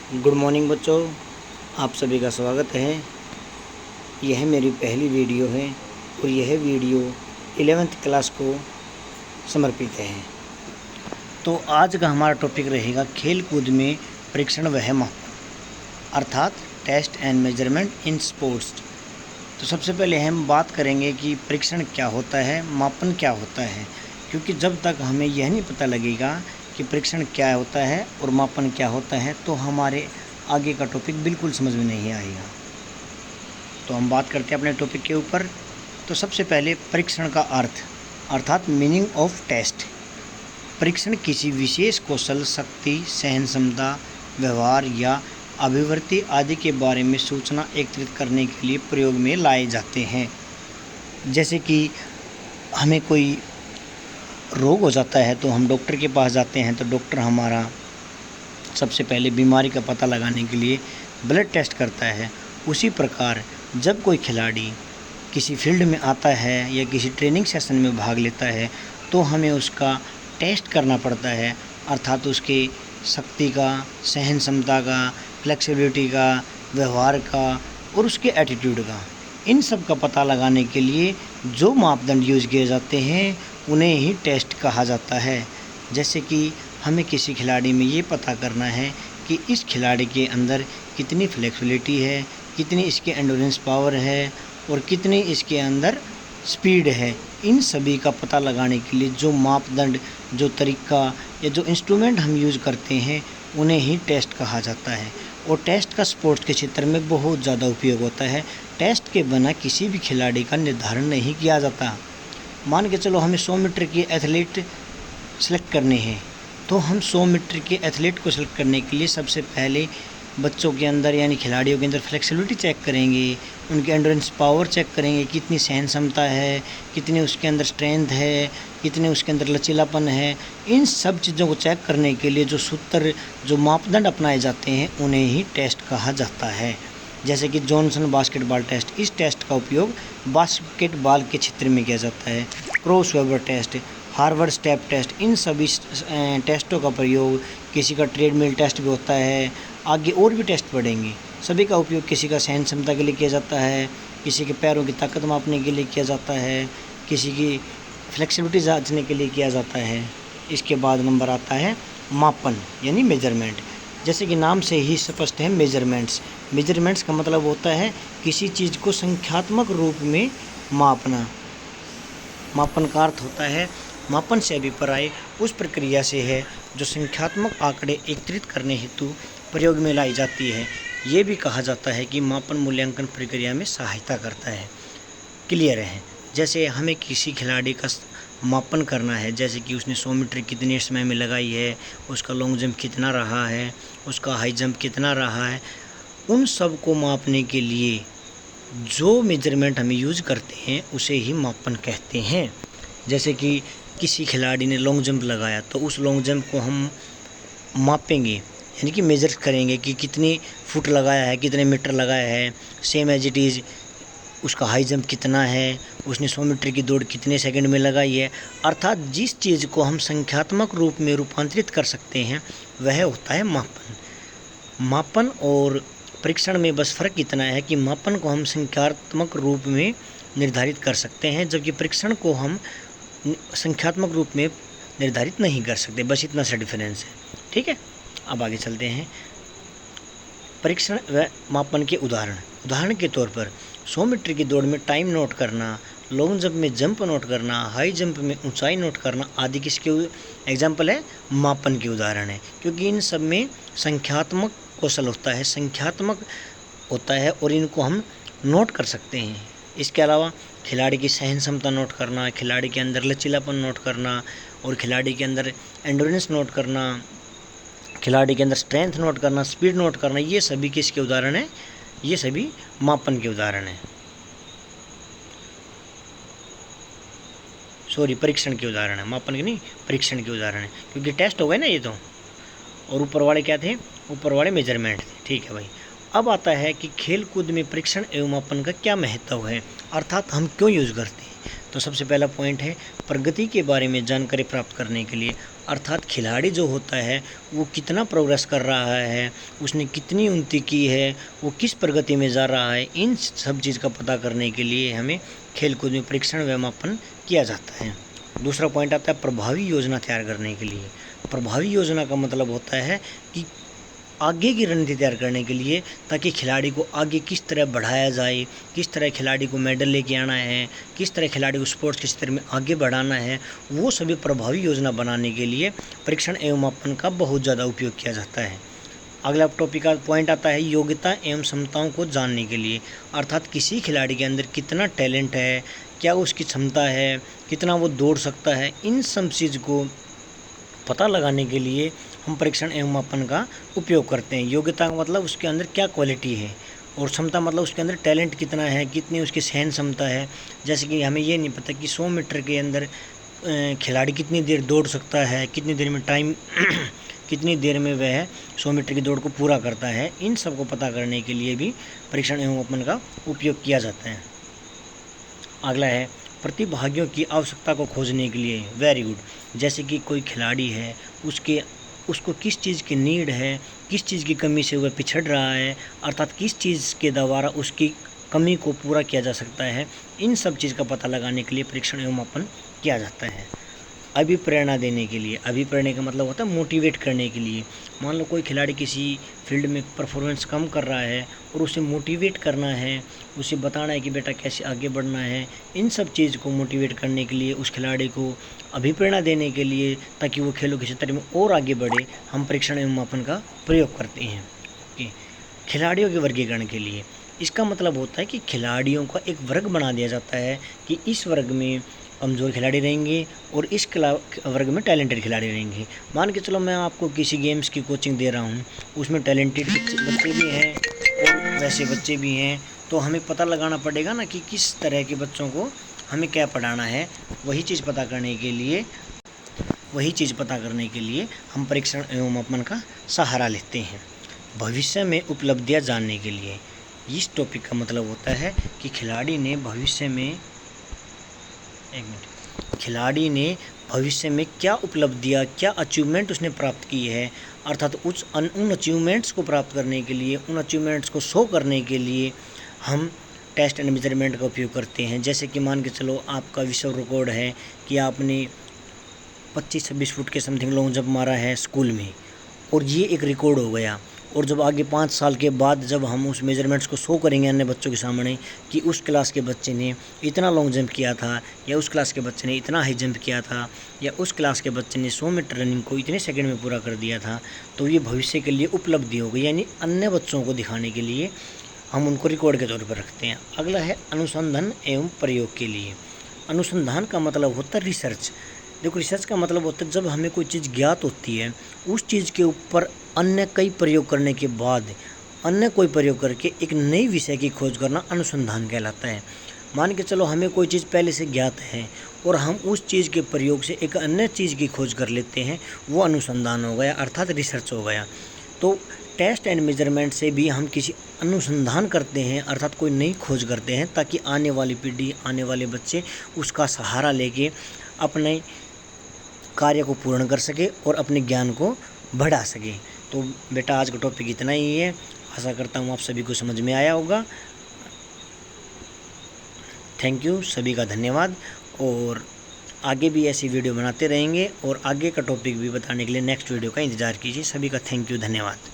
Good morning बच्चों, आप सभी का स्वागत है। यह मेरी पहली वीडियो है और यह वीडियो 11th क्लास को समर्पित है। तो आज का हमारा टॉपिक रहेगा खेल कूद में परीक्षण व मापन, अर्थात test and measurement in sports. तो सबसे पहले हम बात करेंगे कि परीक्षण क्या होता है, मापन क्या होता है, क्योंकि जब तक हमें यह नहीं पता लगेगा कि परीक्षण क्या होता है और मापन क्या होता है तो हमारे आगे का टॉपिक बिल्कुल समझ में नहीं आएगा। तो हम बात करते हैं अपने टॉपिक के ऊपर। तो सबसे पहले परीक्षण का अर्थ अर्थात मीनिंग ऑफ टेस्ट। परीक्षण किसी विशेष कौशल, शक्ति, सहन क्षमता, व्यवहार या अभिवृत्ति आदि के बारे में सूचना एकत्रित करने के लिए प्रयोग में लाए जाते हैं। जैसे कि हमें कोई रोग हो जाता है तो हम डॉक्टर के पास जाते हैं, तो डॉक्टर हमारा सबसे पहले बीमारी का पता लगाने के लिए ब्लड टेस्ट करता है। उसी प्रकार जब कोई खिलाड़ी किसी फील्ड में आता है या किसी ट्रेनिंग सेशन में भाग लेता है तो हमें उसका टेस्ट करना पड़ता है, अर्थात उसके शक्ति का, सहन क्षमता का, फ्लेक्सिबिलिटी का, व्यवहार का और उसके एटीट्यूड का। इन सब का पता लगाने के लिए जो मापदंड यूज किए जाते हैं उन्हें ही टेस्ट कहा जाता है। जैसे कि हमें किसी खिलाड़ी में ये पता करना है कि इस खिलाड़ी के अंदर कितनी फ्लेक्सिबिलिटी है, कितनी इसकी एंड्योरेंस पावर है और कितनी इसके अंदर स्पीड है। इन सभी का पता लगाने के लिए जो मापदंड, जो तरीका या जो इंस्ट्रूमेंट हम यूज़ करते हैं उन्हें ही टेस्ट कहा जाता है। और टेस्ट का स्पोर्ट्स के क्षेत्र में बहुत ज़्यादा उपयोग होता है। टेस्ट के बिना किसी भी खिलाड़ी का निर्धारण नहीं किया जाता। मान के चलो हमें 100 मीटर के एथलीट सेलेक्ट करने हैं, तो हम 100 मीटर के एथलीट को सेलेक्ट करने के लिए सबसे पहले बच्चों के अंदर यानी खिलाड़ियों के अंदर फ्लेक्सिबिलिटी चेक करेंगे, उनकी एंड्योरेंस पावर चेक करेंगे, कितनी सहन क्षमता है, कितनी उसके अंदर स्ट्रेंथ है, कितने उसके अंदर लचीलापन है। इन सब चीज़ों को चेक करने के लिए जो सूत्र, जो मापदंड अपनाए जाते हैं उन्हें ही टेस्ट कहा जाता है। जैसे कि जॉनसन बास्केटबॉल टेस्ट, इस टेस्ट का उपयोग बास्केटबॉल के क्षेत्र में किया जाता है। Kraus Weber test, Harvard step test, इन सभी टेस्टों का प्रयोग, किसी का ट्रेडमिल टेस्ट भी होता है, आगे और भी टेस्ट पढ़ेंगे। सभी का उपयोग किसी का सहन क्षमता के लिए किया जाता है, किसी के पैरों की ताकत मापने के लिए किया जाता है, किसी की फ्लेक्सिबिलिटी जांचने के लिए किया जाता है। इसके बाद नंबर आता है मापन यानी मेजरमेंट। जैसे कि नाम से ही स्पष्ट है मेजरमेंट्स। मेजरमेंट्स का मतलब होता है किसी चीज़ को संख्यात्मक रूप में मापना। मापन का अर्थ होता है मापन से अभिप्राय उस प्रक्रिया से है जो संख्यात्मक आंकड़े एकत्रित करने हेतु प्रयोग में लाई जाती है। ये भी कहा जाता है कि मापन मूल्यांकन प्रक्रिया में सहायता करता है। क्लियर है। जैसे हमें किसी खिलाड़ी का मापन करना है, जैसे कि उसने 100 मीटर कितने समय में लगाई है, उसका लॉन्ग जंप कितना रहा है, उसका हाई जंप कितना रहा है, उन सब को मापने के लिए जो मेजरमेंट हमें यूज़ करते हैं उसे ही मापन कहते हैं। जैसे कि किसी खिलाड़ी ने लॉन्ग जंप लगाया तो उस लॉन्ग जंप को हम मापेंगे, यानी कि मेजर करेंगे कि कितनी फुट लगाया है, कितने मीटर लगाया है। सेम एज इट इज़ उसका हाई जंप कितना है, उसने 100 मीटर की दौड़ कितने सेकंड में लगाई है। अर्थात जिस चीज़ को हम संख्यात्मक रूप में रूपांतरित कर सकते हैं वह होता है मापन। मापन और परीक्षण में बस फ़र्क इतना है कि मापन को हम संख्यात्मक रूप में निर्धारित कर सकते हैं, जबकि परीक्षण को हम संख्यात्मक रूप में निर्धारित नहीं कर सकते। बस इतना सा डिफरेंस है। ठीक है, अब आगे चलते हैं। परीक्षण व मापन के उदाहरण के तौर पर 100 मीटर की दौड़ में टाइम नोट करना, लॉन्ग जंप में जंप नोट करना, हाई जंप में ऊंचाई नोट करना आदि किसके एग्जाम्पल है? मापन के उदाहरण है। क्योंकि इन सब में संख्यात्मक कौशल होता है, संख्यात्मक होता है और इनको हम नोट कर सकते हैं। इसके अलावा खिलाड़ी की सहन क्षमता नोट करना, खिलाड़ी के अंदर लचीलापन नोट करना और खिलाड़ी के अंदर एंड्योरेंस नोट करना, खिलाड़ी के अंदर स्ट्रेंथ नोट करना, स्पीड नोट करना, ये सभी किसके उदाहरण हैं? ये सभी मापन के उदाहरण हैं। सॉरी, परीक्षण के उदाहरण है, मापन के नहीं, परीक्षण के उदाहरण है, क्योंकि टेस्ट हो गए ना ये तो। और ऊपर वाले क्या थे? ऊपर वाले मेजरमेंट थे। ठीक है भाई। अब आता है कि खेल कूद में परीक्षण एवं मापन का क्या महत्व है, अर्थात हम क्यों यूज़ करते हैं। तो सबसे पहला पॉइंट है प्रगति के बारे में जानकारी प्राप्त करने के लिए अर्थात खिलाड़ी जो होता है वो कितना प्रोग्रेस कर रहा है, उसने कितनी उन्नति की है, वो किस प्रगति में जा रहा है, इन सब चीज़ का पता करने के लिए हमें खेलकूद में परीक्षण व मापन किया जाता है। दूसरा पॉइंट आता है प्रभावी योजना तैयार करने के लिए। प्रभावी योजना का मतलब होता है कि आगे की रणनीति तैयार करने के लिए, ताकि खिलाड़ी को आगे किस तरह बढ़ाया जाए, किस तरह खिलाड़ी को मेडल लेके आना है, किस तरह खिलाड़ी को स्पोर्ट्स के क्षेत्र में आगे बढ़ाना है, वो सभी प्रभावी योजना बनाने के लिए परीक्षण एवं मापन का बहुत ज़्यादा उपयोग किया जाता है। अगला टॉपिक का पॉइंट आता है योग्यता एवं क्षमताओं को जानने के लिए। अर्थात किसी खिलाड़ी के अंदर कितना टैलेंट है, क्या उसकी क्षमता है, कितना वो दौड़ सकता है, इन सब चीज़ को पता लगाने के लिए हम परीक्षण एवं मापन का उपयोग करते हैं। योग्यता का मतलब उसके अंदर क्या क्वालिटी है, और क्षमता मतलब उसके अंदर टैलेंट कितना है, कितनी उसकी सहन क्षमता है। जैसे कि हमें ये नहीं पता कि 100 मीटर के अंदर खिलाड़ी कितनी देर दौड़ सकता है, कितनी देर में टाइम कितनी देर में वह 100 मीटर की दौड़ को पूरा करता है। इन सब को पता करने के लिए भी परीक्षण एवं मापन का उपयोग किया जाता है। अगला है प्रतिभागियों की आवश्यकता को खोजने के लिए। Very good. जैसे कि कोई खिलाड़ी है, उसको किस चीज़ की नीड है, किस चीज़ की कमी से वह पिछड़ रहा है, अर्थात किस चीज़ के द्वारा उसकी कमी को पूरा किया जा सकता है। इन सब चीज़ का पता लगाने के लिए परीक्षण एवं मापन किया जाता है। अभिप्रेरणा देने के लिए। अभिप्रेरणा का मतलब होता है मोटिवेट करने के लिए। मान लो कोई खिलाड़ी किसी फील्ड में परफॉर्मेंस कम कर रहा है और उसे मोटिवेट करना है, उसे बताना है कि बेटा कैसे आगे बढ़ना है। इन सब चीज़ को मोटिवेट करने के लिए, उस खिलाड़ी को अभिप्रेरणा देने के लिए, ताकि वो खेलों के क्षेत्र में और आगे बढ़े, हम परीक्षण एवं मापन का प्रयोग करते हैं। ओके। खिलाड़ियों के वर्गीकरण के लिए। इसका मतलब होता है कि खिलाड़ियों का एक वर्ग बना दिया जाता है कि इस वर्ग में कमज़ोर खिलाड़ी रहेंगे और इस वर्ग में टैलेंटेड खिलाड़ी रहेंगे। मान के चलो मैं आपको किसी गेम्स की कोचिंग दे रहा हूँ, उसमें टैलेंटेड बच्चे भी हैं और वैसे बच्चे भी हैं, तो हमें पता लगाना पड़ेगा ना कि किस तरह के बच्चों को हमें क्या पढ़ाना है। वही चीज़ पता करने के लिए हम परीक्षण एवं मापन का सहारा लेते हैं। भविष्य में उपलब्धियाँ जानने के लिए। इस टॉपिक का मतलब होता है कि खिलाड़ी ने भविष्य में क्या उपलब्धियाँ, क्या अचीवमेंट उसने प्राप्त की है, अर्थात उन अचीवमेंट्स को प्राप्त करने के लिए, उन अचीवमेंट्स को शो करने के लिए हम टेस्ट एंड मेजरमेंट का उपयोग करते हैं। जैसे कि मान के चलो आपका विश्व रिकॉर्ड है कि आपने 25-26 फुट के समथिंग लॉन्ग जंप मारा है स्कूल में, और ये एक रिकॉर्ड हो गया। और जब आगे 5 साल के बाद जब हम उस मेजरमेंट्स को शो करेंगे अन्य बच्चों के सामने कि उस क्लास के बच्चे ने इतना लॉन्ग जंप किया था, या उस क्लास के बच्चे ने इतना हाई जंप किया था, या उस क्लास के बच्चे ने 100 मीटर रनिंग को इतने सेकंड में पूरा कर दिया था, तो ये भविष्य के लिए उपलब्धि हो गई। यानी अन्य बच्चों को दिखाने के लिए हम उनको रिकॉर्ड के तौर पर रखते हैं। अगला है अनुसंधान एवं प्रयोग के लिए। अनुसंधान का मतलब होता है रिसर्च। देखो, रिसर्च का मतलब होता है जब हमें कोई चीज़ ज्ञात होती है, उस चीज़ के ऊपर अन्य कई प्रयोग करने के बाद अन्य कोई प्रयोग करके एक नई विषय की खोज करना अनुसंधान कहलाता है। मान के चलो हमें कोई चीज़ पहले से ज्ञात है और हम उस चीज़ के प्रयोग से एक अन्य चीज़ की खोज कर लेते हैं, वो अनुसंधान हो गया, अर्थात रिसर्च हो गया। तो टेस्ट एंड मेजरमेंट से भी हम किसी अनुसंधान करते हैं, अर्थात कोई नई खोज करते हैं, ताकि आने वाली पीढ़ी, आने वाले बच्चे उसका सहारा लेके अपने कार्य को पूर्ण कर सके और अपने ज्ञान को बढ़ा सके। तो बेटा आज का टॉपिक इतना ही है। आशा करता हूँ आप सभी को समझ में आया होगा। थैंक यू, सभी का धन्यवाद। और आगे भी ऐसी वीडियो बनाते रहेंगे और आगे का टॉपिक भी बताने के लिए नेक्स्ट वीडियो का इंतज़ार कीजिए। सभी का थैंक यू, धन्यवाद।